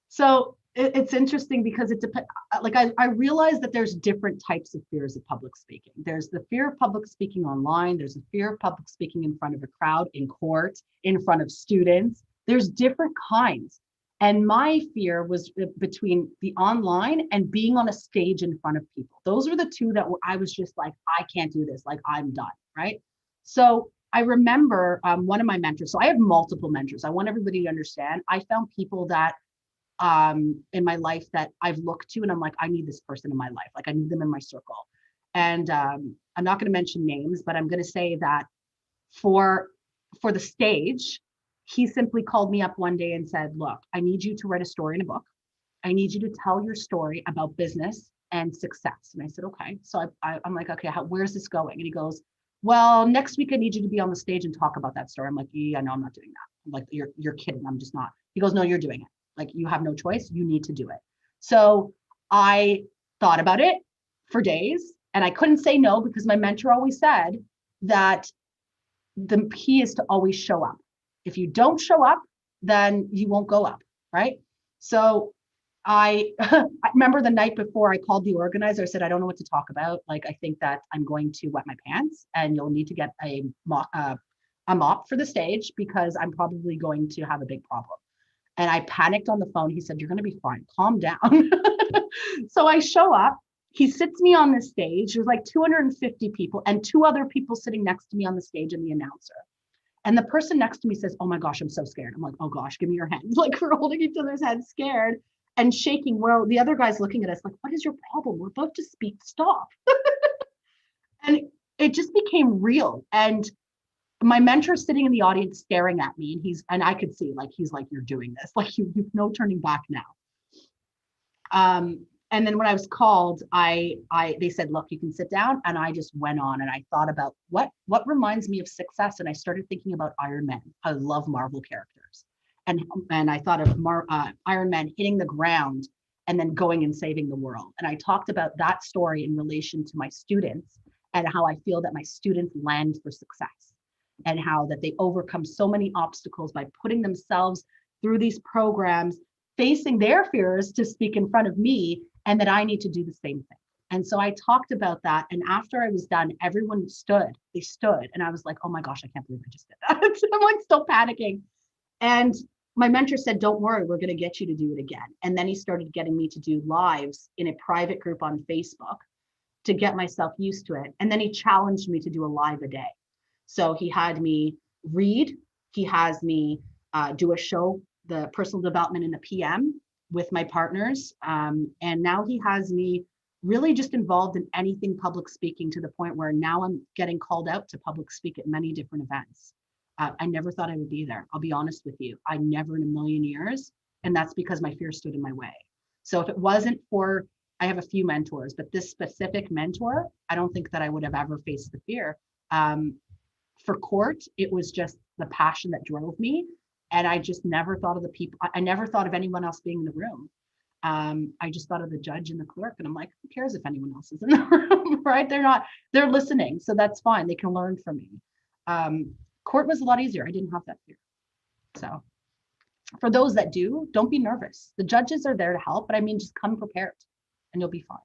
So it's interesting because it depends. Like I realized that there's different types of fears of public speaking. There's the fear of public speaking online. There's the fear of public speaking in front of a crowd, in court, in front of students. There's different kinds. And my fear was between the online and being on a stage in front of people. Those are the two that I was just like, I can't do this. Like, I'm done, right? So I remember one of my mentors. So I have multiple mentors. I want everybody to understand. I found people that in my life that I've looked to and I'm like, I need this person in my life. Like I need them in my circle. And I'm not going to mention names, but I'm going to say that for the stage, he simply called me up one day and said, look, I need you to write a story in a book. I need you to tell your story about business and success. And I said, okay. So I'm like, okay, where's this going? And he goes, well, next week I need you to be on the stage and talk about that story. I'm like, yeah, no, I'm not doing that. I'm like, you're kidding. I'm just not. He goes, no, you're doing it. Like you have no choice. You need to do it. So I thought about it for days and I couldn't say no because my mentor always said that the key is to always show up. If you don't show up, then you won't go up, right? So I remember the night before I called the organizer. I said, I don't know what to talk about. Like, I think that I'm going to wet my pants and you'll need to get a mop for the stage because I'm probably going to have a big problem. And I panicked on the phone. He said, you're going to be fine. Calm down. So I show up. He sits me on the stage. There's like 250 people and 2 other people sitting next to me on the stage and the announcer. And the person next to me says, oh my gosh, I'm so scared. I'm like, oh gosh, give me your hands. Like, we're holding each other's hands, scared and shaking. Well, the other guy's looking at us like, what is your problem? We're about to speak. Stop. And it just became real. And my mentor's sitting in the audience staring at me, and I could see, like, he's like, you're doing this, like, you've no turning back now. And then when I was called, they said, look, you can sit down. And I just went on and I thought about what reminds me of success. And I started thinking about Iron Man. I love Marvel characters. And I thought of Iron Man hitting the ground and then going and saving the world. And I talked about that story in relation to my students and how I feel that my students land for success and how that they overcome so many obstacles by putting themselves through these programs, facing their fears to speak in front of me, and that I need to do the same thing. And so I talked about that. And after I was done, everyone stood. They stood. And I was like, oh my gosh, I can't believe I just did that. I'm like still panicking. And my mentor said, don't worry, we're going to get you to do it again. And then he started getting me to do lives in a private group on Facebook to get myself used to it. And then he challenged me to do a live a day. So he had me read, he has me do a show, the personal development in the PM with my partners. And now he has me really just involved in anything public speaking to the point where now I'm getting called out to public speak at many different events. I never thought I would be there. I'll be honest with you. I never in a million years. And that's because my fear stood in my way. So if it wasn't for, I have a few mentors, but this specific mentor, I don't think that I would have ever faced the fear. For court, it was just the passion that drove me. And I just never thought of the people. I never thought of anyone else being in the room. I just thought of the judge and the clerk. And I'm like, who cares if anyone else is in the room, right? They're listening. So that's fine. They can learn from me. Court was a lot easier. I didn't have that fear. So for those that do, don't be nervous. The judges are there to help, but I mean, just come prepared and you'll be fine.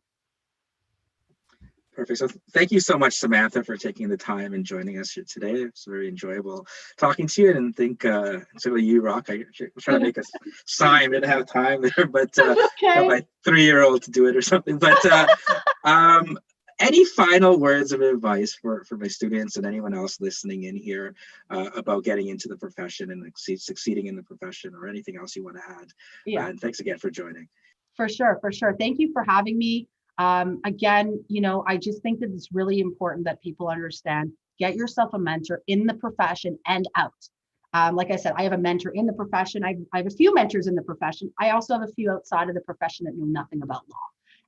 Perfect. So thank you so much, Samantha, for taking the time and joining us here today. It's very enjoyable talking to you. And think, certainly you rock. I was trying to make a sign, didn't have time there, but Okay. got my 3-year-old to do it or something. But any final words of advice for my students and anyone else listening in here about getting into the profession and succeeding in the profession, or anything else you want to add? Yeah. And thanks again for joining. For sure. Thank you for having me. Again, I just think that it's really important that people understand, get yourself a mentor in the profession and out. Like I said, I have a mentor in the profession. I have a few mentors in the profession. I also have a few outside of the profession that know nothing about law.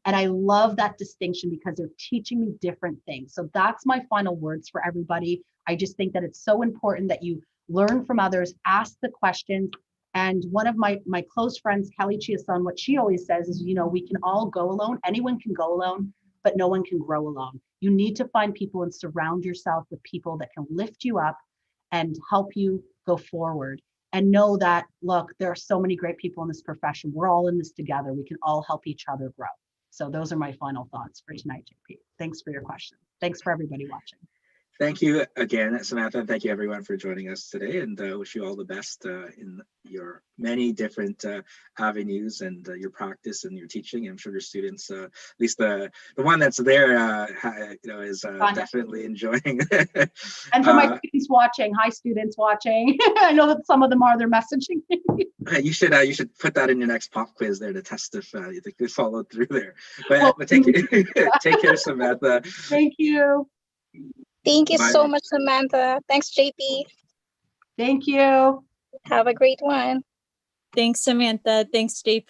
And I love that distinction because they're teaching me different things. So that's my final words for everybody. I just think that it's so important that you learn from others, ask the questions. And one of my close friends, Kelly Chiason, what she always says is, we can all go alone. Anyone can go alone, but no one can grow alone. You need to find people and surround yourself with people that can lift you up and help you go forward. And know that, look, there are so many great people in this profession. We're all in this together. We can all help each other grow. So those are my final thoughts for tonight, JP. Thanks for your question. Thanks for everybody watching. Thank you again, Samantha, and thank you everyone for joining us today, and wish you all the best in your many different avenues and your practice and your teaching. I'm sure your students, at least the one that's there, is definitely enjoying. And for my students watching, hi students watching. I know that some of them are. They're messaging me. You should put that in your next pop quiz there to test if you think they followed through there. But take care, Samantha. Thank you. Thank you Bye. so much, Samantha. Thanks, JP. Thank you. Have a great one. Thanks, Samantha. Thanks, JP.